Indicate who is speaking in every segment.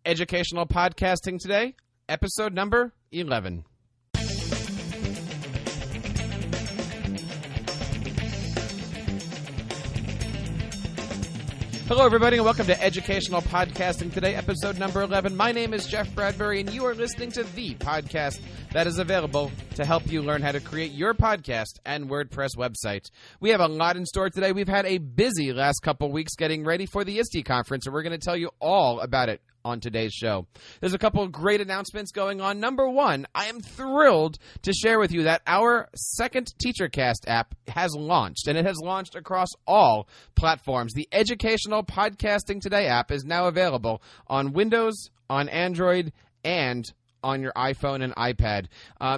Speaker 1: Educational Podcasting Today, episode number 11. Hello, everybody, and welcome to Educational Podcasting Today, episode number 11. My name is Jeff Bradbury, and you are listening to the podcast that is available to help you learn how to create your podcast and WordPress website. We have a lot in store today. We've had a busy last couple weeks getting ready for the ISTE conference, and we're going to tell you all about it on today's show. There's a couple of great announcements going on. Number one, I am thrilled to share with you that our second TeacherCast app has launched, and it has launched across all platforms. The Educational Podcasting Today app is now available on Windows, on Android, and on your iPhone and iPad.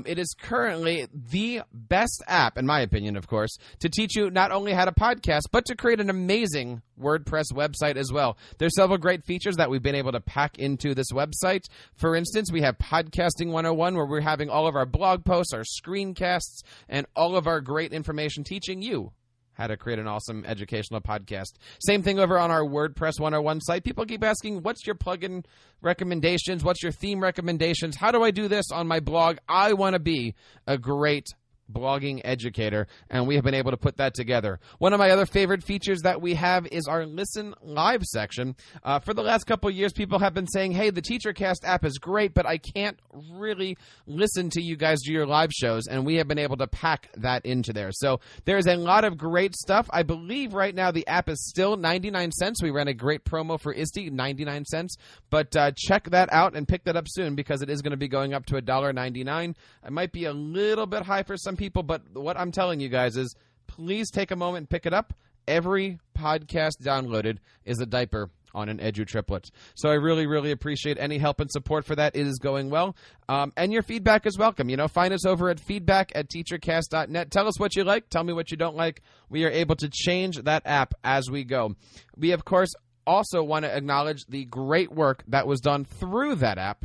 Speaker 1: It is currently the best app, in my opinion, of course, to teach you not only how to podcast, but to create an amazing WordPress website as well. There's several great features that we've been able to pack into this website. For instance, we have Podcasting 101, where we're having all of our blog posts, our screencasts, and all of our great information teaching you how to create an awesome educational podcast. Same thing over on our WordPress 101 site. People keep asking, what's your plugin recommendations? What's your theme recommendations? How do I do this on my blog? I want to be a great blogging educator, and we have been able to put that together. One of my other favorite features that we have is our Listen Live section. For the last couple of years, people have been saying, hey, the TeacherCast app is great, but I can't really listen to you guys do your live shows, and we have been able to pack that into there. So there's a lot of great stuff. I believe right now the app is still 99 cents. We ran a great promo for ISTE, 99 cents, but check that out and pick that up soon because it is going to be going up to $1.99. It might be a little bit high for some people, but what I'm telling you guys is please take a moment and pick it up. Every podcast downloaded is a diaper on an Edu triplet. So I really, really appreciate any help and support for that. It is going well. And your feedback is welcome. You know, find us over at feedback@teachercast.net. Tell us what you like. Tell me what you don't like. We are able to change that app as we go. We, of course, also want to acknowledge the great work that was done through that app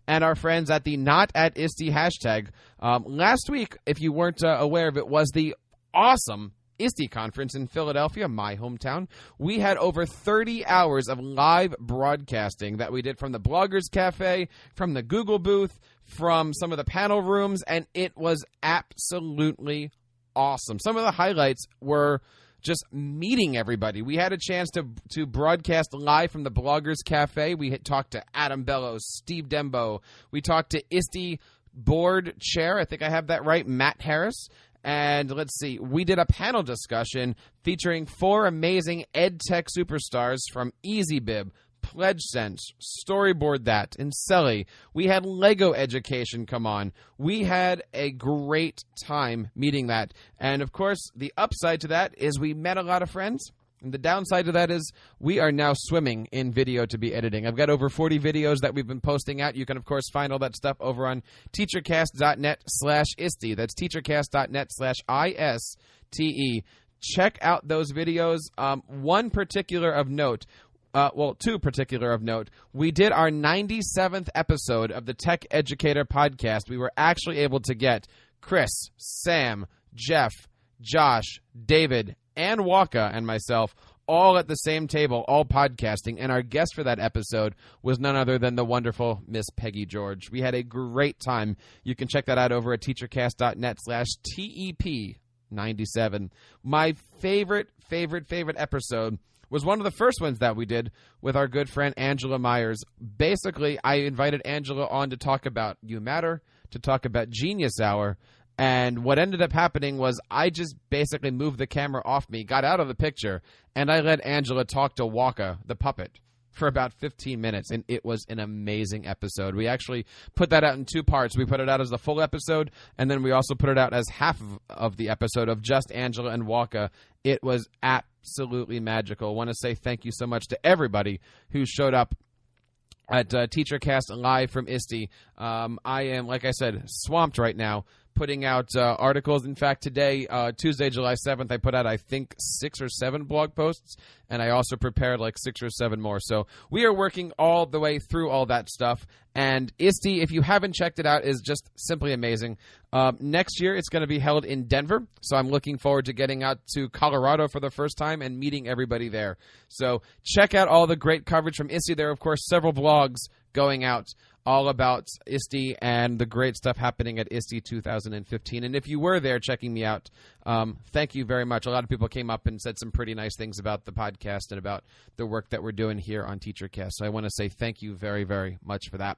Speaker 1: and our friends at the Not at ISTE hashtag. Last week, if you weren't aware of it, was the awesome ISTE conference in Philadelphia, my hometown. We had over 30 hours of live broadcasting that we did from the Bloggers Cafe, from the Google booth, from some of the panel rooms, and it was absolutely awesome. Some of the highlights were just meeting everybody. We had a chance to broadcast live from the Bloggers Cafe. We had talked to Adam Bellows, Steve Dembo. We talked to ISTE board chair, I think I have that right, Matt Harris. And let's see, we did a panel discussion featuring 4 amazing ed tech superstars from EasyBib, PledgeSense, Storyboard That, and Selly. We had Lego Education come on. We had a great time meeting that. And, of course, the upside to that is we met a lot of friends. And the downside to that is we are now swimming in video to be editing. I've got over 40 videos that we've been posting out. You can, of course, find all that stuff over on teachercast.net/ISTE. That's teachercast.net/ISTE. Check out those videos. One particular of note, two particular of note. We did our 97th episode of the Tech Educator podcast. We were actually able to get Chris, Sam, Jeff, Josh, David, and Waka and myself all at the same table, all podcasting. And our guest for that episode was none other than the wonderful Miss Peggy George. We had a great time. You can check that out over at teachercast.net/TEP97. My favorite episode was one of the first ones that we did with our good friend Angela Myers. Basically, I invited Angela on to talk about You Matter, to talk about Genius Hour, and what ended up happening was I just basically moved the camera off me, got out of the picture, and I let Angela talk to Waka, the puppet, for about 15 minutes, and it was an amazing episode. We actually put that out in 2 parts. We put it out as the full episode, and then we also put it out as half of the episode of just Angela and Waka. It was absolutely magical. I want to say thank you so much to everybody who showed up at TeacherCast Live from ISTE. I am, like I said, swamped right now putting out articles. In fact, today, Tuesday, July 7th, I put out, I think, 6 or 7 blog posts, and I also prepared like 6 or 7 more. So we are working all the way through all that stuff. And ISTE, if you haven't checked it out, is just simply amazing. Next year, it's going to be held in Denver, so I'm looking forward to getting out to Colorado for the first time and meeting everybody there. So check out all the great coverage from ISTE. There are, of course, several blogs going out all about ISTE and the great stuff happening at ISTE 2015. And if you were there checking me out, thank you very much. A lot of people came up and said some pretty nice things about the podcast and about the work that we're doing here on TeacherCast. So I want to say thank you very, very much for that.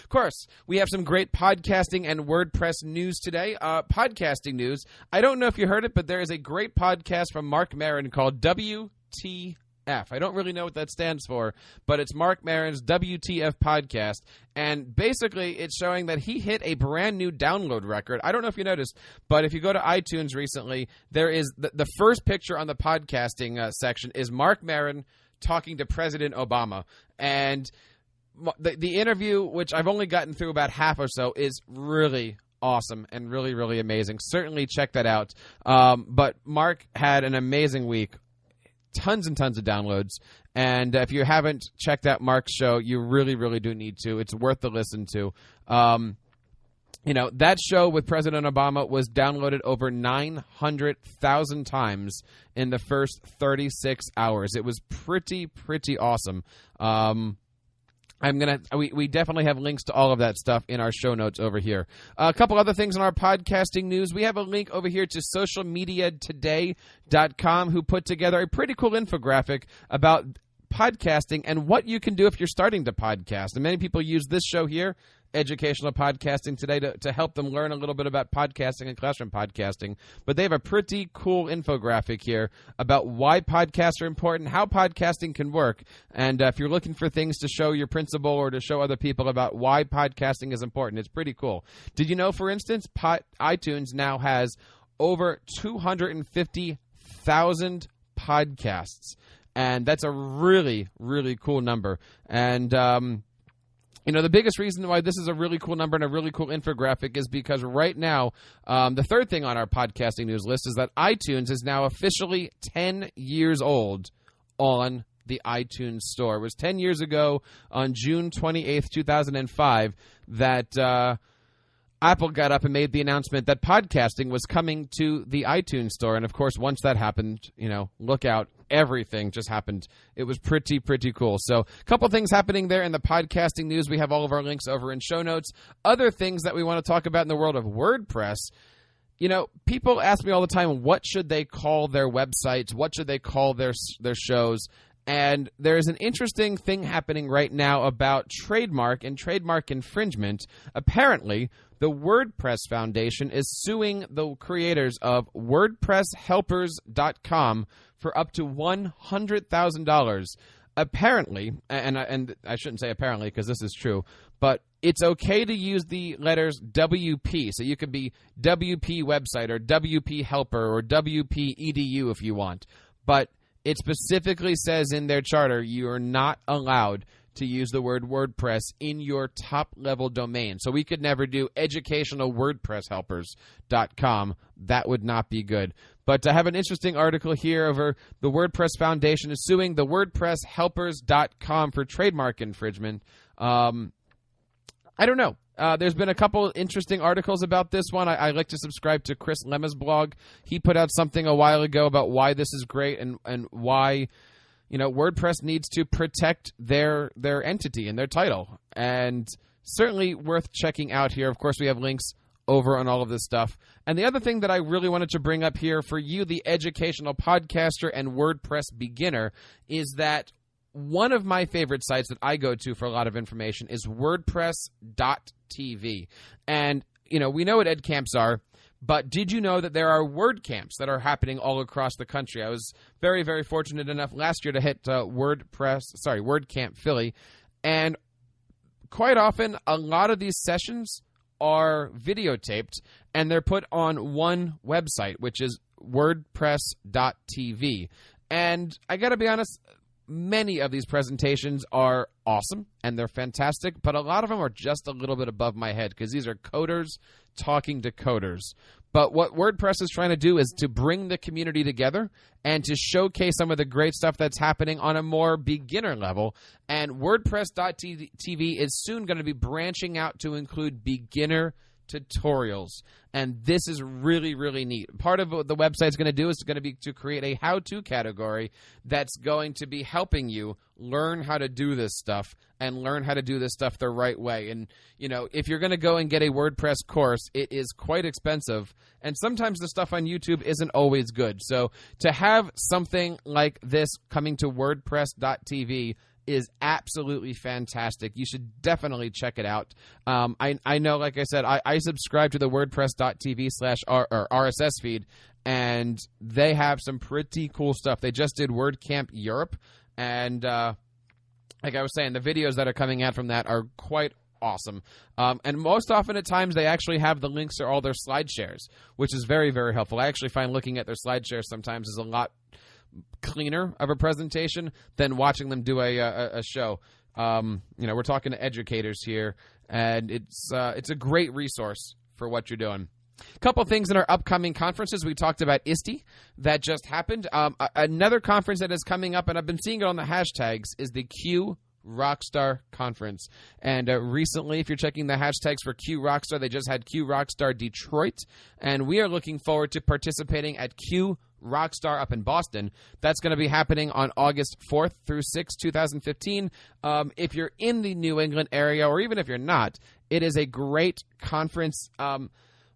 Speaker 1: Of course, we have some great podcasting and WordPress news today. Podcasting news. I don't know if you heard it, but there is a great podcast from Mark Maron called WTF. I don't really know what that stands for, but it's Mark Maron's WTF podcast. And basically, it's showing that he hit a brand new download record. I don't know if you noticed, but if you go to iTunes recently, there is the first picture on the podcasting section is Mark Maron talking to President Obama. And the interview, which I've only gotten through about half or so, is really awesome and really, really amazing. Certainly check that out. But Mark had an amazing week. Tons and tons of downloads. And if you haven't checked out Mark's show, you really, really do need to. It's worth the listen to. That show with President Obama was downloaded over 900,000 times in the first 36 hours. It was pretty awesome. We definitely have links to all of that stuff in our show notes over here. A couple other things in our podcasting news. We have a link over here to socialmediatoday.com, who put together a pretty cool infographic about podcasting and what you can do if you're starting to podcast. And many people use this show here, Educational Podcasting Today, to help them learn a little bit about podcasting and classroom podcasting. But they have a pretty cool infographic here about why podcasts are important, how podcasting can work. And if you're looking for things to show your principal or to show other people about why podcasting is important, it's pretty cool. Did you know, for instance, iTunes now has over 250,000 podcasts. And that's a really, really cool number. And the biggest reason why this is a really cool number and a really cool infographic is because right now, the third thing on our podcasting news list is that iTunes is now officially 10 years old on the iTunes Store. It was 10 years ago on June 28th, 2005, that Apple got up and made the announcement that podcasting was coming to the iTunes Store. And, of course, once that happened, look out. Everything just happened. It was pretty cool. So a couple things happening there in the podcasting news. We have all of our links over in show notes. Other things that we want to talk about in the world of WordPress. People ask me all the time, what should they call their websites? What should they call their shows? And there's an interesting thing happening right now about trademark and trademark infringement. Apparently, the WordPress Foundation is suing the creators of WordPressHelpers.com for up to $100,000. Apparently, and I shouldn't say apparently because this is true, but it's okay to use the letters WP. So you could be WP website or WP helper or WP edu if you want. But it specifically says in their charter you are not allowed to use the word WordPress in your top-level domain. So we could never do educationalwordpresshelpers.com. That would not be good. But I have an interesting article here over the WordPress Foundation is suing the WordPressHelpers.com for trademark infringement. I don't know. There's been a couple interesting articles about this one. I like to subscribe to Chris Lemma's blog. He put out something a while ago about why this is great and why WordPress needs to protect their entity and their title. And certainly worth checking out here. Of course, we have links over on all of this stuff. And the other thing that I really wanted to bring up here for you, the educational podcaster and WordPress beginner, is that one of my favorite sites that I go to for a lot of information is WordPress.tv. And, we know what EdCamps are, but did you know that there are WordCamps that are happening all across the country? I was very, very fortunate enough last year to hit WordCamp Philly. And quite often, a lot of these sessions are videotaped, and they're put on one website, which is WordPress.tv. And I got to be honest, many of these presentations are awesome, and they're fantastic, but a lot of them are just a little bit above my head because these are coders talking to coders. But what WordPress is trying to do is to bring the community together and to showcase some of the great stuff that's happening on a more beginner level. And WordPress.tv is soon going to be branching out to include beginner tutorials. And this is really, really neat. Part of what the website's going to do is going to be to create a how-to category that's going to be helping you learn how to do this stuff and learn how to do this stuff the right way. And, you know, if you're going to go and get a WordPress course, it is quite expensive. And sometimes the stuff on YouTube isn't always good. So to have something like this coming to WordPress.tv is absolutely fantastic. You should definitely check it out. I know, like I said, I subscribe to the WordPress.tv / RSS feed, and they have some pretty cool stuff. They just did WordCamp Europe, and like I was saying, the videos that are coming out from that are quite awesome. And most often at times, they actually have the links to all their slide shares, which is very, very helpful. I actually find looking at their slide shares sometimes is a lot cleaner of a presentation than watching them do a show. You know, we're talking to educators here, and it's a great resource for what you're doing. A couple things in our upcoming conferences. We talked about ISTE that just happened. Another conference that is coming up, and I've been seeing it on the hashtags, is the Q Rockstar Conference. And recently, if you're checking the hashtags for Q Rockstar, they just had Q Rockstar Detroit, and we are looking forward to participating at Q Rockstar up in Boston. That's going to be happening on August 4th through 6th, 2015. If you're in the New England area, or even if you're not, it is a great conference.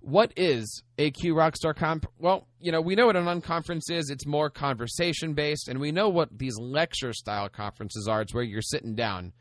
Speaker 1: What is a Q Rockstar Comp? Well, you know, we know what an unconference is. It's more conversation-based, and we know what these lecture-style conferences are. It's where you're sitting down.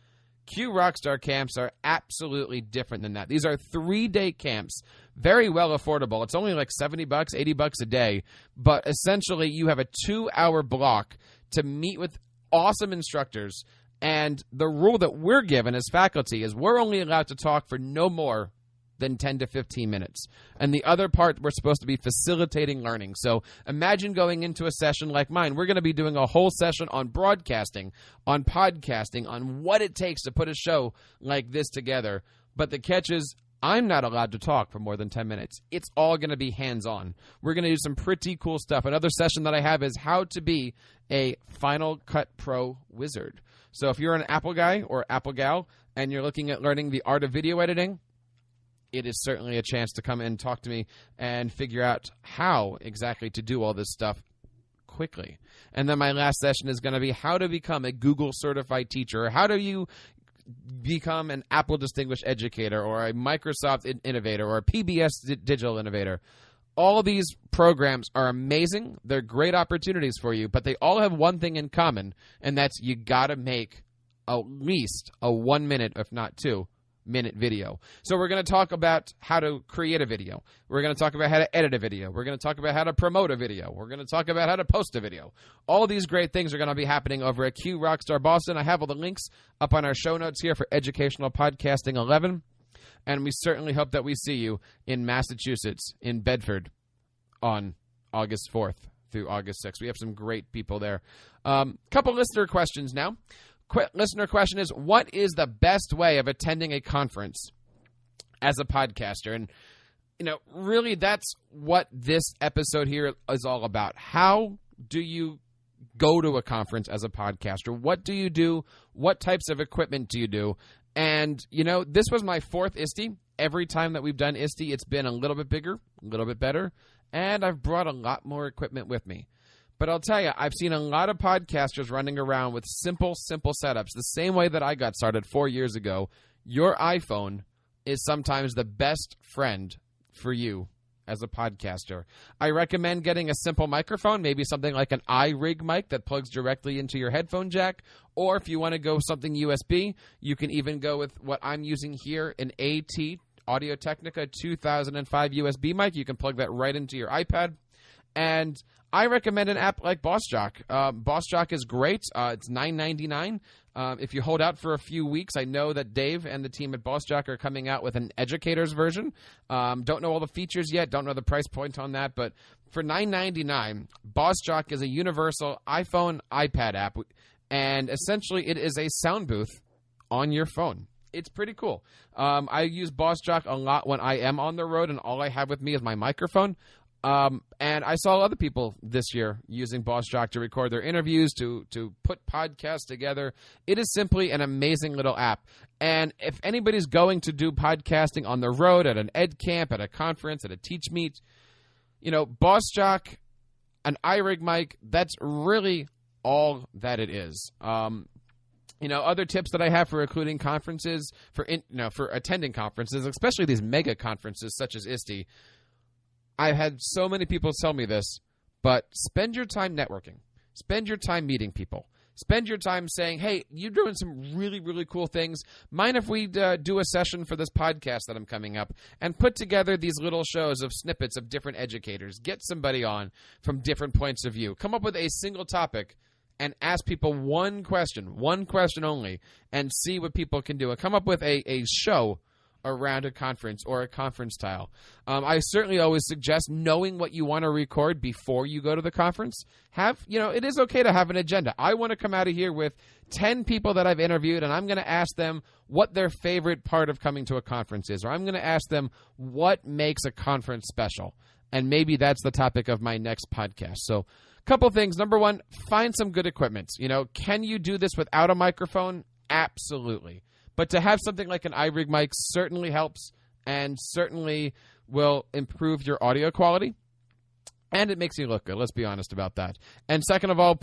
Speaker 1: Q Rockstar camps are absolutely different than that. These are 3-day camps, very well affordable. It's only like $70, $80 a day, but essentially you have a 2-hour block to meet with awesome instructors, and the rule that we're given as faculty is we're only allowed to talk for no more than 10 to 15 minutes. And the other part, we're supposed to be facilitating learning. So imagine going into a session like mine. We're going to be doing a whole session on broadcasting, on podcasting, on what it takes to put a show like this together. But the catch is, I'm not allowed to talk for more than 10 minutes. It's all going to be hands-on. We're going to do some pretty cool stuff. Another session that I have is how to be a Final Cut Pro wizard. So if you're an Apple guy or Apple gal and you're looking at learning the art of video editing, it is certainly a chance to come in and talk to me and figure out how exactly to do all this stuff quickly. And then my last session is going to be how to become a Google certified teacher. How do you become an Apple Distinguished Educator or a Microsoft Innovator or a PBS Digital Innovator? All these programs are amazing. They're great opportunities for you, but they all have one thing in common, and that's you got to make at least a 1 minute, if not 2 minute video. So we're going to talk about how to create a video. We're going to talk about how to edit a video. We're going to talk about how to promote a video. We're going to talk about how to post a video. All of these great things are going to be happening over at Q Rockstar Boston. I have all the links up on our show notes here for Educational Podcasting 11. And we certainly hope that we see you in Massachusetts, in Bedford, on August 4th through August 6th. We have some great people there. Couple listener questions now. Listener question is, what is the best way of attending a conference as a podcaster? And, you know, really that's what this episode here is all about. How do you go to a conference as a podcaster? What do you do? What types of equipment do you do? And, you know, this was my 4th ISTE. Every time that we've done ISTE, it's been a little bit bigger, a little bit better, and I've brought a lot more equipment with me. But I'll tell you, I've seen a lot of podcasters running around with simple setups. The same way that I got started 4 years ago, your iPhone is sometimes the best friend for you as a podcaster. I recommend getting a simple microphone, maybe something like an iRig mic that plugs directly into your headphone jack. Or if you want to go something USB, you can even go with what I'm using here, an AT Audio-Technica 2005 USB mic. You can plug that right into your iPad. And I recommend an app like BossJock. BossJock is great. It's $9.99. If you hold out for a few weeks, I know that Dave and the team at BossJock are coming out with an educator's version. Don't know all the features yet. Don't know the price point on that. But for $9.99, BossJock is a universal iPhone, iPad app. And essentially, it is a sound booth on your phone. It's pretty cool. I use BossJock a lot when I am on the road and all I have with me is my microphone. And I saw other people this year using BossJock to record their interviews, to put podcasts together. It is simply an amazing little app. And if anybody's going to do podcasting on the road, at an ed camp, at a conference, at a teach meet, BossJock, an iRig mic, that's really all that it is. Other tips that I have for including conferences, for attending conferences, especially these mega conferences such as ISTE. I've had so many people tell me this, but spend your time networking. Spend your time meeting people. Spend your time saying, hey, you're doing some really, really cool things. Mind if we do a session for this podcast that I'm coming up, and put together these little shows of snippets of different educators. Get somebody on from different points of view. Come up with a single topic and ask people one question only, and see what people can do. And come up with a show around a conference or a conference style. I certainly always suggest knowing what you want to record before you go to the conference. It is okay to have an agenda. I want to come out of here with 10 people that I've interviewed, and I'm going to ask them what their favorite part of coming to a conference is, or I'm going to ask them what makes a conference special. And maybe that's the topic of my next podcast. So a couple things. Number one, find some good equipment. Can you do this without a microphone? Absolutely. But to have something like an iRig mic certainly helps, and certainly will improve your audio quality. And it makes you look good. Let's be honest about that. And second of all,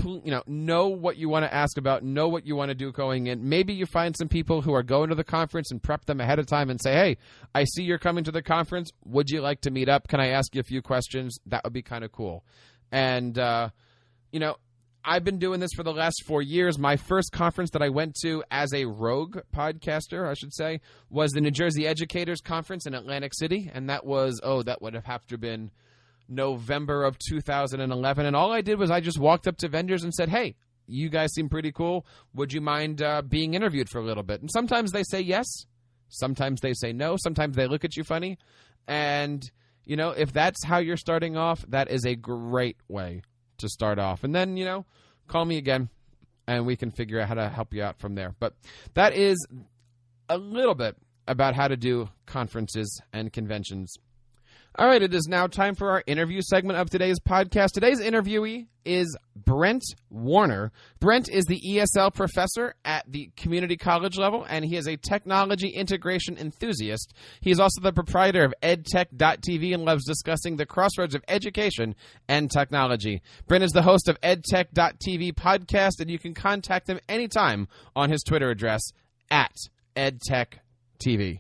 Speaker 1: know what you want to ask about. Know what you want to do going in. Maybe you find some people who are going to the conference and prep them ahead of time and say, hey, I see you're coming to the conference. Would you like to meet up? Can I ask you a few questions? That would be kind of cool. And, I've been doing this for the last 4 years. My first conference that I went to as a rogue podcaster, I should say, was the New Jersey Educators Conference in Atlantic City. And that was, that would have to have been November of 2011. And all I did was I just walked up to vendors and said, hey, you guys seem pretty cool. Would you mind being interviewed for a little bit? And sometimes they say yes. Sometimes they say no. Sometimes they look at you funny. And, if that's how you're starting off, that is a great way to start off. And then, call me again and we can figure out how to help you out from there. But that is a little bit about how to do conferences and conventions. All right, it is now time for our interview segment of today's podcast. Today's interviewee is Brent Warner. Brent is the ESL professor at the community college level, and he is a technology integration enthusiast. He is also the proprietor of edtech.tv and loves discussing the crossroads of education and technology. Brent is the host of edtech.tv podcast, and you can contact him anytime on his Twitter address at edtech.tv.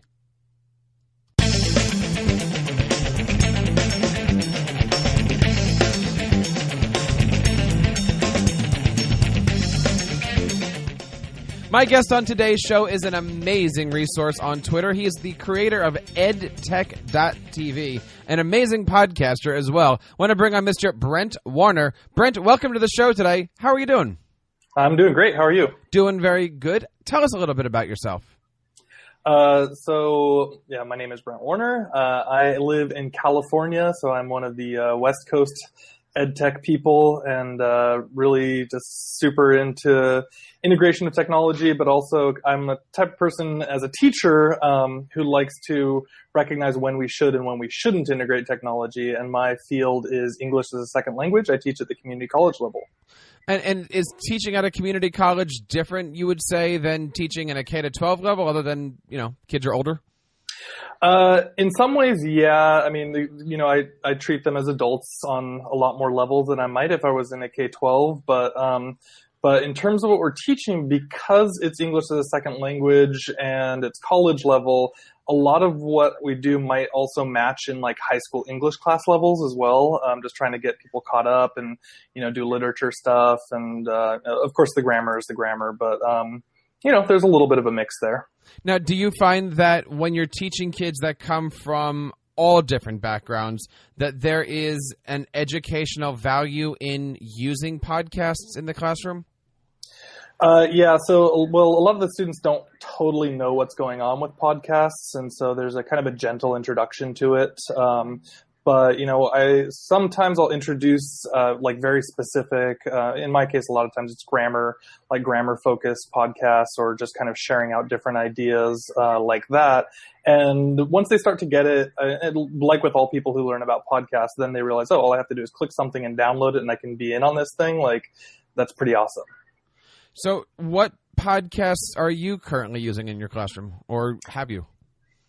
Speaker 1: My guest on today's show is an amazing resource on Twitter. He is the creator of edtech.tv, an amazing podcaster as well. I want to bring on Mr. Brent Warner. Brent, welcome to the show today. How are you doing?
Speaker 2: I'm doing great. How are you?
Speaker 1: Doing very good. Tell us a little bit about yourself.
Speaker 2: My name is Brent Warner. I live in California, so I'm one of the West Coast EdTech people, and really just super into integration of technology, but also I'm a type of person as a teacher who likes to recognize when we should and when we shouldn't integrate technology, and my field is English as a second language. I teach at the community college level.
Speaker 1: And is teaching at a community college different, you would say, than teaching in a K-12 level, other than, kids are older?
Speaker 2: In some ways, yeah. I mean, I treat them as adults on a lot more levels than I might if I was in a K-12. But in terms of what we're teaching, because it's English as a second language and it's college level, a lot of what we do might also match in like high school English class levels as well. Just trying to get people caught up and, do literature stuff. And, of course, the grammar is the grammar, but, there's a little bit of a mix there.
Speaker 1: Now, do you find that when you're teaching kids that come from all different backgrounds, that there is an educational value in using podcasts in the classroom?
Speaker 2: So a lot of the students don't totally know what's going on with podcasts, and so there's a kind of a gentle introduction to it. But, sometimes I'll introduce, like very specific, in my case, a lot of times it's grammar focused podcasts, or just kind of sharing out different ideas, like that. And once they start to get it, like with all people who learn about podcasts, then they realize, oh, all I have to do is click something and download it and I can be in on this thing. Like, that's pretty awesome.
Speaker 1: So what podcasts are you currently using in your classroom, or have you?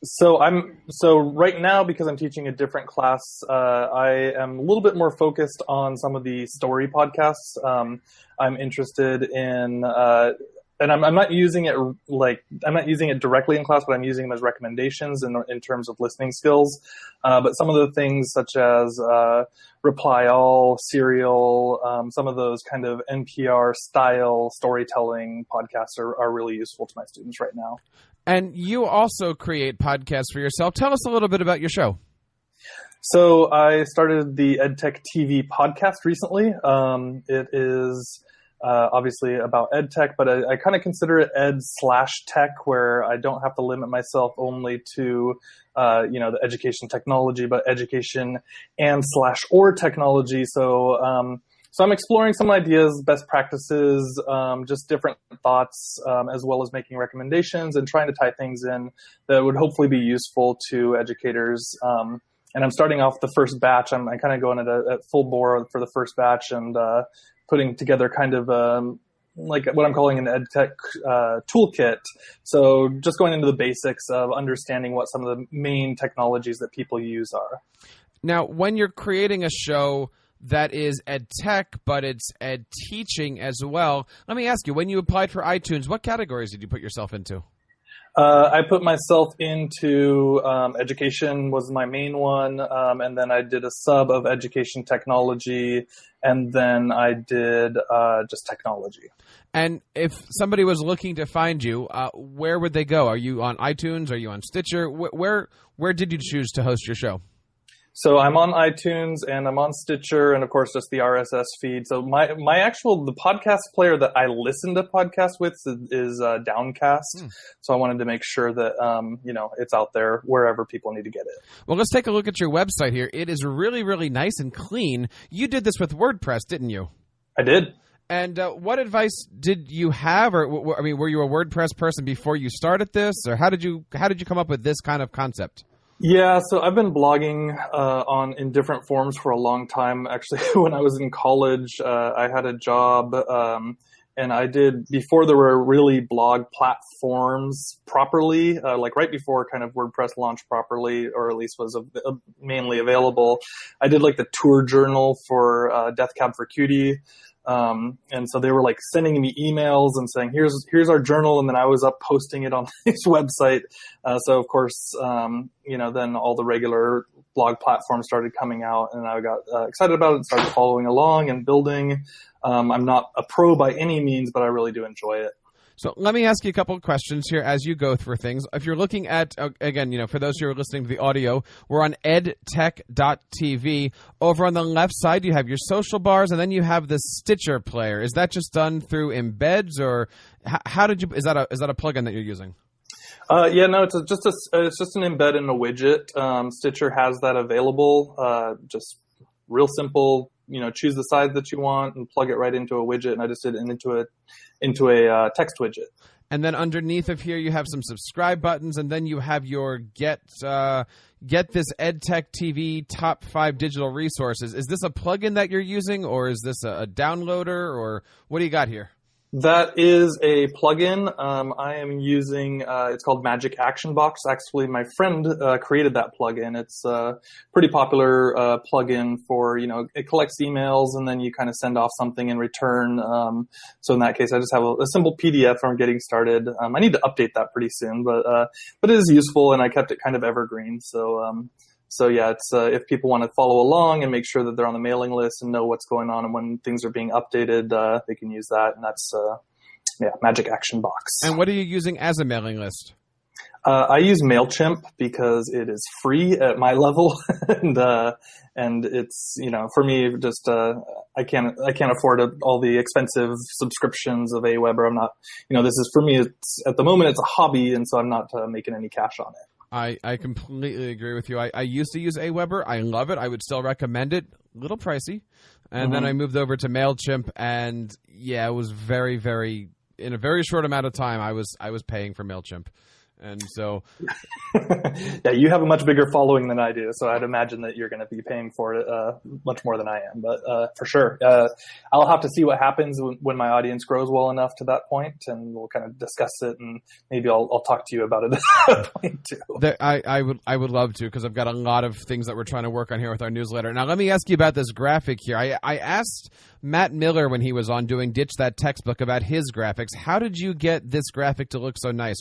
Speaker 2: So right now, because I'm teaching a different class, I am a little bit more focused on some of the story podcasts. I'm interested in, and I'm not using it directly in class, but I'm using them as recommendations in terms of listening skills. But some of the things such as Reply All, Serial, some of those kind of NPR style storytelling podcasts are really useful to my students right now.
Speaker 1: And you also create podcasts for yourself. Tell us a little bit about your show.
Speaker 2: So I started the EdTech TV podcast recently. It is obviously about EdTech, but I kind of consider it ed/tech, where I don't have to limit myself only to the education technology, but education and/or technology. So I'm exploring some ideas, best practices, just different thoughts, as well as making recommendations and trying to tie things in that would hopefully be useful to educators. And I'm starting off the first batch. I'm kind of going at full bore for the first batch and putting together kind of like what I'm calling an EdTech toolkit. So just going into the basics of understanding what some of the main technologies that people use are.
Speaker 1: Now, when you're creating a show that is ed tech, but it's ed teaching as well, let me ask you, when you applied for iTunes, what categories did you put yourself into?
Speaker 2: I put myself into education was my main one, and then I did a sub of education technology, and then I did just technology.
Speaker 1: And if somebody was looking to find you, where would they go? Are you on iTunes? Are you on Stitcher? Where did you choose to host your show?
Speaker 2: So I'm on iTunes and I'm on Stitcher, and of course just the RSS feed. So the podcast player that I listen to podcasts with is Downcast. So I wanted to make sure that it's out there wherever people need to get it.
Speaker 1: Well, let's take a look at your website here. It is really, really nice and clean. You did this with WordPress, didn't you?
Speaker 2: I did.
Speaker 1: And what advice did you have, or were you a WordPress person before you started this, or how did you come up with this kind of concept?
Speaker 2: Yeah, so I've been blogging in different forms for a long time. Actually, when I was in college, I had a job, and I did, before there were really blog platforms properly, like right before kind of WordPress launched properly, or at least was mainly available, I did like the tour journal for Death Cab for Cutie. And so they were like sending me emails and saying, here's our journal. And then I was up posting it on this website. So of course, then all the regular blog platforms started coming out, and I got excited about it and started following along and building. I'm not a pro by any means, but I really do enjoy it.
Speaker 1: So let me ask you a couple of questions here as you go through things. If you're looking at, again, for those who are listening to the audio, we're on edtech.tv. Over on the left side, you have your social bars, and then you have the Stitcher player. Is that just done through embeds, or is that a plugin that you're using?
Speaker 2: No, it's just an embed in a widget. Stitcher has that available. Just real simple. Choose the size that you want and plug it right into a widget. And I just did it into a text widget.
Speaker 1: And then underneath of here, you have some subscribe buttons, and then you have your get this EdTech TV top 5 digital resources. Is this a plugin that you're using, or is this a downloader, or what do you got here?
Speaker 2: That is a plugin. I am using, it's called Magic Action Box. Actually, my friend created that plugin. It's a pretty popular plugin for, it collects emails and then you kind of send off something in return. So in that case, I just have a simple PDF from getting started. I need to update that pretty soon, but it is useful, and I kept it kind of evergreen. So yeah, it's if people want to follow along and make sure that they're on the mailing list and know what's going on and when things are being updated, they can use that. And that's Magic Action Box.
Speaker 1: And what are you using as a mailing list?
Speaker 2: I use MailChimp because it is free at my level, and it's for me just I can't afford all the expensive subscriptions of Aweber. I'm not this is for me. It's at the moment it's a hobby, and so I'm not making any cash on it.
Speaker 1: I completely agree with you. I used to use Aweber. I love it. I would still recommend it. A little pricey. And then I moved over to MailChimp, and yeah, it was very, very, in a very short amount of time, I was paying for MailChimp. And so,
Speaker 2: yeah, you have a much bigger following than I do, so I'd imagine that you're going to be paying for it much more than I am. But for sure, I'll have to see what happens when my audience grows well enough to that point, and we'll kind of discuss it, and maybe I'll talk to you about it at that point too.
Speaker 1: I would love to, because I've got a lot of things that we're trying to work on here with our newsletter. Now, let me ask you about this graphic here. I asked Matt Miller when he was on doing Ditch That Textbook about his graphics. How did you get this graphic to look so nice?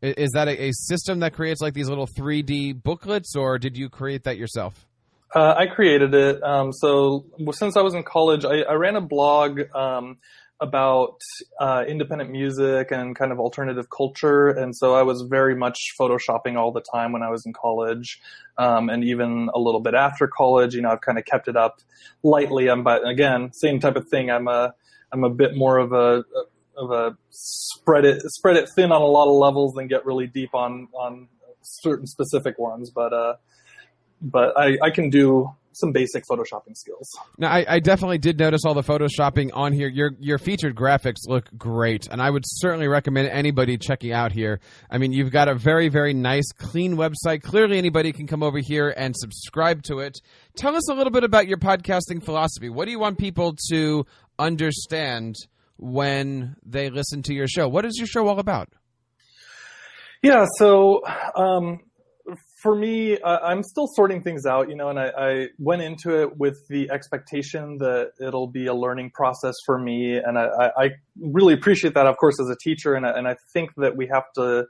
Speaker 1: Is that a system that creates like these little 3D booklets, or did you create that yourself?
Speaker 2: I created it. So since I was in college, I ran a blog about independent music and kind of alternative culture. And so I was very much photoshopping all the time when I was in college, and even a little bit after college. I've kind of kept it up lightly. But again, same type of thing. I'm a bit more of a spread it thin on a lot of levels than get really deep on certain specific ones. But I can do some basic photoshopping skills.
Speaker 1: Now, I definitely did notice all the photoshopping on here. Your featured graphics look great, and I would certainly recommend anybody checking out here. I mean, you've got a very, very nice, clean website. Clearly, anybody can come over here and subscribe to it. Tell us a little bit about your podcasting philosophy. What do you want people to understand when they listen to your show? What is your show all about?
Speaker 2: Yeah, so for me, I'm still sorting things out, and I went into it with the expectation that it'll be a learning process for me, and I really appreciate that, of course, as a teacher, and I think that we have to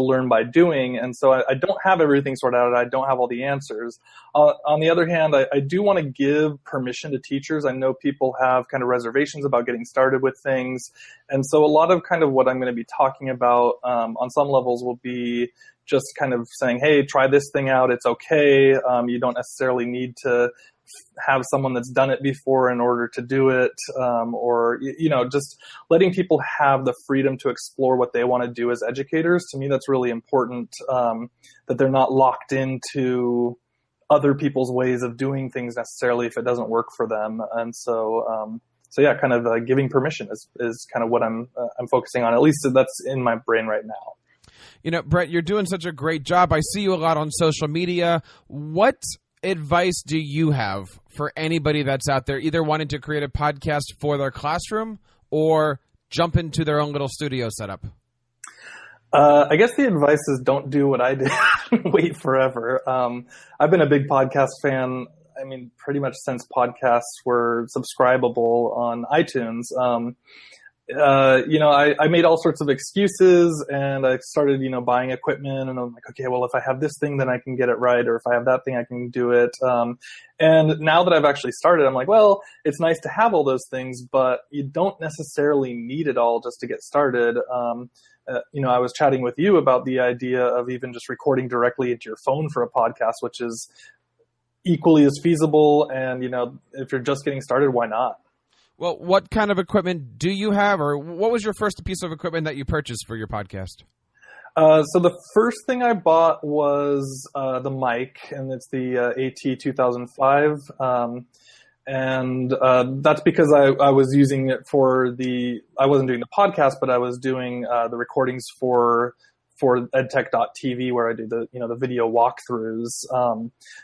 Speaker 2: learn by doing, and so I don't have everything sorted out. I don't have all the answers. On the other hand, I do want to give permission to teachers. I know people have kind of reservations about getting started with things, and so a lot of kind of what I'm going to be talking about on some levels will be just kind of saying, hey, try this thing out. It's okay. You don't necessarily need to have someone that's done it before in order to do it, or just letting people have the freedom to explore what they want to do as educators. To me, that's really important, that they're not locked into other people's ways of doing things necessarily if it doesn't work for them. And so yeah, kind of giving permission is kind of what I'm focusing on. At least that's in my brain right now.
Speaker 1: Brett, you're doing such a great job. I see you a lot on social media. What advice do you have for anybody that's out there either wanting to create a podcast for their classroom or jump into their own little studio setup?
Speaker 2: I guess the advice is don't do what I did and wait forever. I've been a big podcast fan, pretty much since podcasts were subscribable on iTunes. I made all sorts of excuses, and I started, buying equipment, and I'm like, okay, well, if I have this thing, then I can get it right. Or if I have that thing, I can do it. And now that I've actually started, I'm like, well, it's nice to have all those things, but you don't necessarily need it all just to get started. I was chatting with you about the idea of even just recording directly into your phone for a podcast, which is equally as feasible. And, if you're just getting started, why not?
Speaker 1: Well, what kind of equipment do you have, or what was your first piece of equipment that you purchased for your podcast?
Speaker 2: So the first thing I bought was the mic, and it's the AT2005. And that's because I was using it I wasn't doing the podcast, but I was doing the recordings for edtech.tv, where I do the video walkthroughs.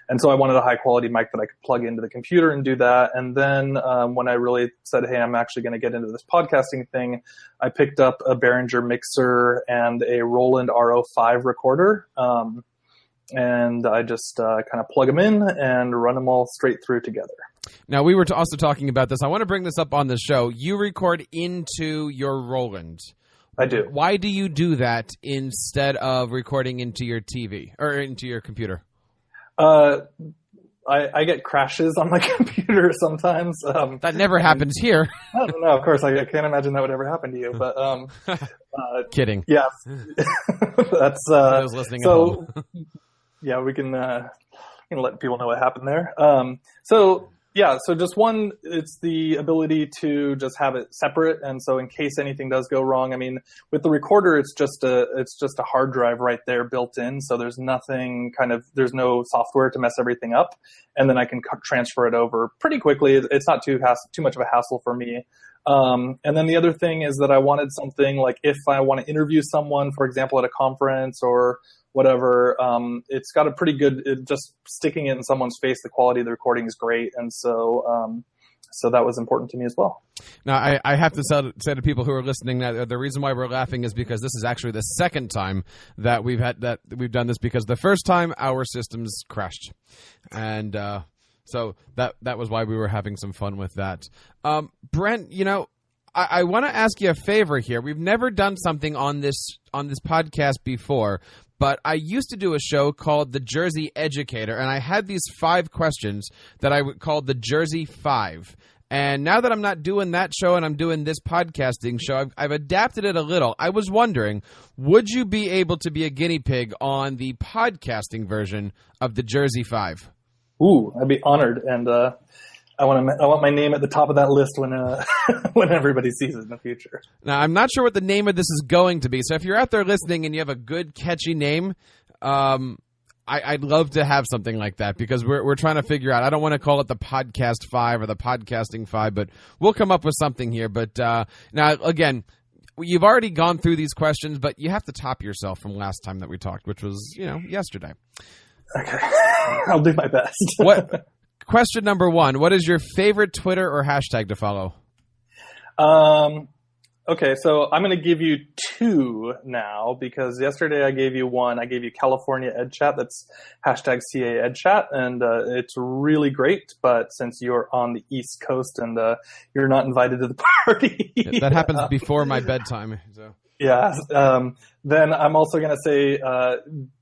Speaker 2: And so I wanted a high quality mic that I could plug into the computer and do that. And then when I really said, hey, I'm actually going to get into this podcasting thing, I picked up a Behringer mixer and a Roland RO5 recorder. And I just kind of plug them in and run them all straight through together.
Speaker 1: Now, we were also talking about this. I want to bring this up on the show. You record into your Roland.
Speaker 2: I do.
Speaker 1: Why do you do that instead of recording into your TV or into your computer?
Speaker 2: I get crashes on my computer sometimes.
Speaker 1: That never happens here.
Speaker 2: I don't know. Of course, I can't imagine that would ever happen to you. But
Speaker 1: kidding.
Speaker 2: Yeah, that's.
Speaker 1: I was listening at home.
Speaker 2: Yeah, we can let people know what happened there. So Yeah, so just one, it's the ability to just have it separate, and so in case anything does go wrong, I mean, with the recorder, it's just a hard drive right there built in, so there's there's no software to mess everything up, and then I can transfer it over pretty quickly. It's not too much of a hassle for me. And then the other thing is that I wanted something like if I want to interview someone, for example, at a conference or whatever, it's got a pretty good, just sticking it in someone's face, the quality of the recording is great. And so that was important to me as well.
Speaker 1: Now, I have to say to people who are listening that the reason why we're laughing is because this is actually the second time that we've done this, because the first time our systems crashed. And so that was why we were having some fun with that. Brent, I want to ask you a favor here. We've never done something on this podcast before, but I used to do a show called The Jersey Educator, and I had these 5 questions that I would call the Jersey 5. And now that I'm not doing that show and I'm doing this podcasting show, I've adapted it a little. I was wondering, would you be able to be a guinea pig on the podcasting version of the Jersey 5?
Speaker 2: Ooh, I'd be honored, and I want my name at the top of that list when when everybody sees it in the future.
Speaker 1: Now, I'm not sure what the name of this is going to be, so if you're out there listening and you have a good, catchy name, I'd love to have something like that, because we're trying to figure out. I don't want to call it the Podcast 5 or the Podcasting 5, but we'll come up with something here. But now, again, you've already gone through these questions, but you have to top yourself from last time that we talked, which was yesterday.
Speaker 2: Okay, I'll do my best.
Speaker 1: Question number 1, what is your favorite Twitter or hashtag to follow?
Speaker 2: Okay, so I'm going to give you 2 now, because yesterday I gave you 1. I gave you California EdChat. That's hashtag CA EdChat, and it's really great. But since you're on the East Coast and you're not invited to the party.
Speaker 1: That happens before my bedtime. So.
Speaker 2: Yeah. Then I'm also going to say,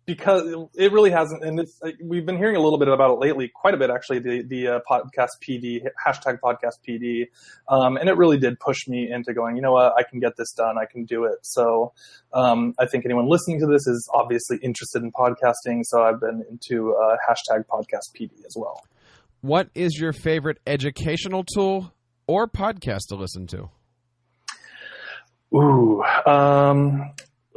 Speaker 2: because it really hasn't, and we've been hearing a little bit about it lately, quite a bit actually, the podcast PD, hashtag podcast PD. And it really did push me into going, you know what, I can get this done. I can do it. So, I think anyone listening to this is obviously interested in podcasting. So I've been into, hashtag podcast PD as well.
Speaker 1: What is your favorite educational tool or podcast to listen to?
Speaker 2: Ooh,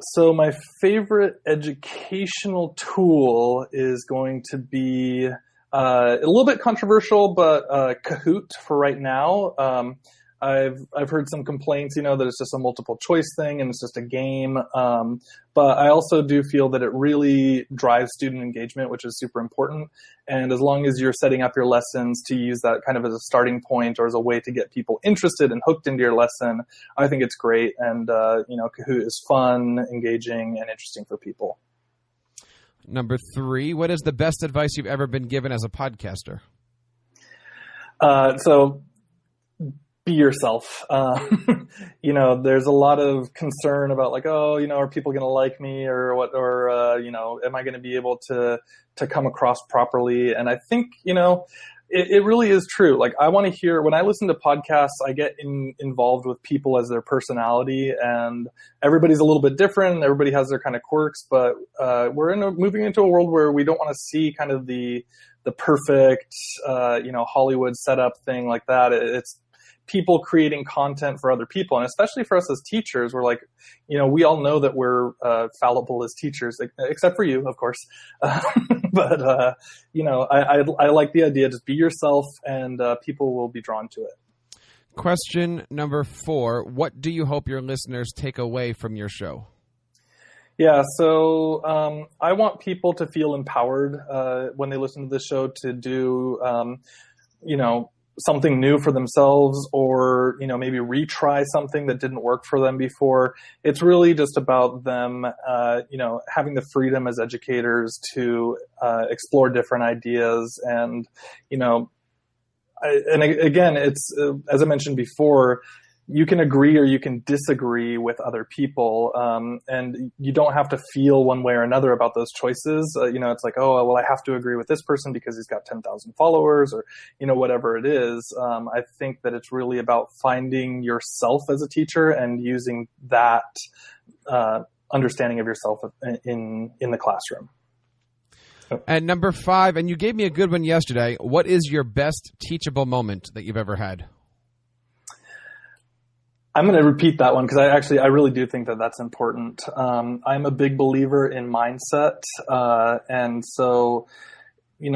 Speaker 2: so my favorite educational tool is going to be a little bit controversial, but Kahoot for right now. I've heard some complaints, that it's just a multiple choice thing and it's just a game. But I also do feel that it really drives student engagement, which is super important. And as long as you're setting up your lessons to use that kind of as a starting point or as a way to get people interested and hooked into your lesson, I think it's great. And, Kahoot is fun, engaging, and interesting for people.
Speaker 1: Number 3, what is the best advice you've ever been given as a podcaster?
Speaker 2: So be yourself. There's a lot of concern about like, are people going to like me or what, or, am I going to be able to come across properly? And I think, it really is true. Like I want to hear, when I listen to podcasts, I get involved with people as their personality, and everybody's a little bit different. Everybody has their kind of quirks, but, we're moving into a world where we don't want to see kind of the perfect, Hollywood setup thing like that. It's people creating content for other people. And especially for us as teachers, we're like, we all know that we're fallible as teachers, except for you, of course. But, I like the idea, just be yourself and people will be drawn to it.
Speaker 1: Question number 4, what do you hope your listeners take away from your show?
Speaker 2: Yeah, so I want people to feel empowered when they listen to this show to do, something new for themselves, or, maybe retry something that didn't work for them before. It's really just about them, having the freedom as educators to explore different ideas. And, again, it's, as I mentioned before, you can agree or you can disagree with other people, and you don't have to feel one way or another about those choices. It's like, oh, well, I have to agree with this person because he's got 10,000 followers, or, whatever it is. I think that it's really about finding yourself as a teacher and using that understanding of yourself in the classroom.
Speaker 1: And number 5, and you gave me a good one yesterday, what is your best teachable moment that you've ever had?
Speaker 2: I'm going to repeat that one because I really do think that that's important. I'm a big believer in mindset. And so,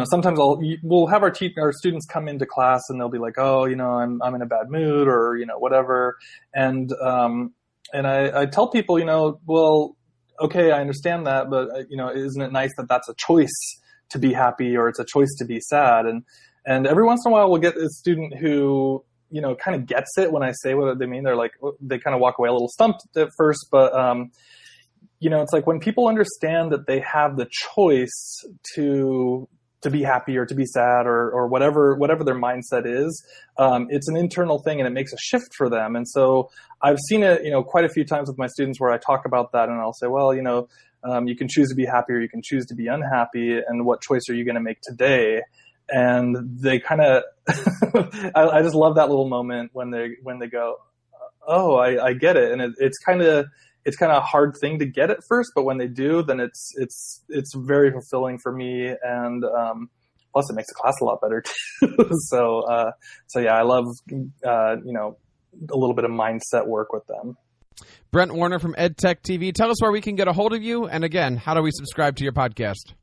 Speaker 2: sometimes we'll have our students come into class and they'll be like, oh, I'm in a bad mood or, whatever. And I tell people, well, okay, I understand that, but isn't it nice that that's a choice to be happy or it's a choice to be sad? And every once in a while we'll get a student who, kind of gets it when I say what they mean. They're like, they kind of walk away a little stumped at first, but, it's like when people understand that they have the choice to be happy or to be sad or whatever their mindset is, it's an internal thing and it makes a shift for them. And so I've seen it, quite a few times with my students where I talk about that and I'll say, well, you can choose to be happy or you can choose to be unhappy. And what choice are you going to make today? And they kind of, I just love that little moment when they go, oh, I get it. And it's kind of a hard thing to get at first, but when they do, then it's very fulfilling for me. And, plus it makes the class a lot better too. So yeah, I love, a little bit of mindset work with them.
Speaker 1: Brent Warner from EdTech TV. Tell us where we can get a hold of you. And again, how do we subscribe to your podcast?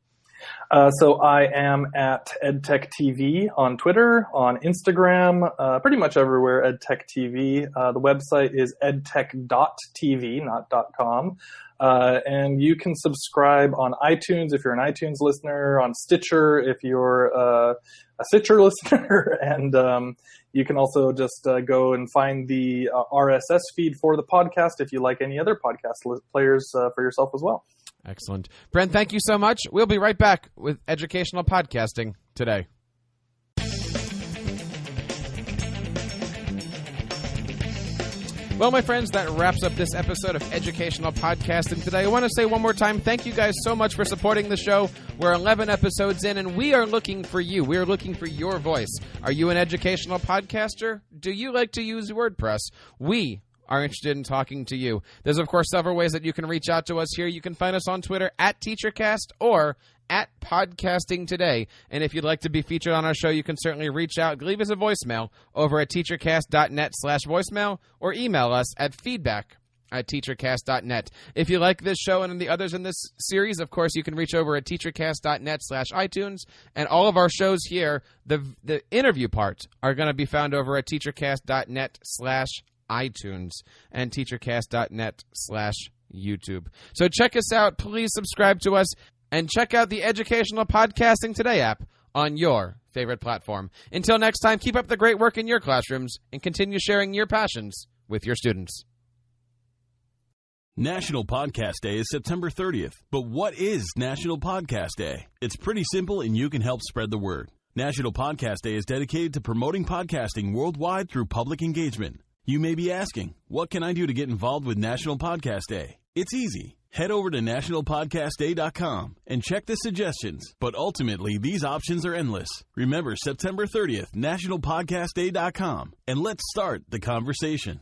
Speaker 2: So I am at EdTech TV on Twitter, on Instagram, pretty much everywhere, EdTech TV. The website is edtech.tv, not .com. And you can subscribe on iTunes if you're an iTunes listener, on Stitcher if you're a Stitcher listener, and you can also just go and find the RSS feed for the podcast if you like any other podcast players for yourself as well.
Speaker 1: Excellent. Brent, thank you so much. We'll be right back with Educational Podcasting today. Well, my friends, that wraps up this episode of Educational Podcasting today. I want to say one more time, thank you guys so much for supporting the show. We're 11 episodes in, and we are looking for you. We are looking for your voice. Are you an educational podcaster? Do you like to use WordPress? We are interested in talking to you. There's, of course, several ways that you can reach out to us here. You can find us on Twitter at TeacherCast or at Podcasting Today. And if you'd like to be featured on our show, you can certainly reach out, leave us a voicemail over at teachercast.net/voicemail or email us at feedback@teachercast.net. If you like this show and the others in this series, of course, you can reach over at teachercast.net/iTunes. And all of our shows here, the interview parts, are going to be found over at teachercast.net/iTunes and teachercast.net/YouTube. So check us out. Please subscribe to us and check out the Educational Podcasting Today app on your favorite platform. Until next time, keep up the great work in your classrooms and continue sharing your passions with your students.
Speaker 3: National Podcast Day is September 30th. But what is National Podcast Day? It's pretty simple and you can help spread the word. National Podcast Day is dedicated to promoting podcasting worldwide through public engagement. You may be asking, what can I do to get involved with National Podcast Day? It's easy. Head over to nationalpodcastday.com and check the suggestions. But ultimately, these options are endless. Remember, September 30th, nationalpodcastday.com, and let's start the conversation.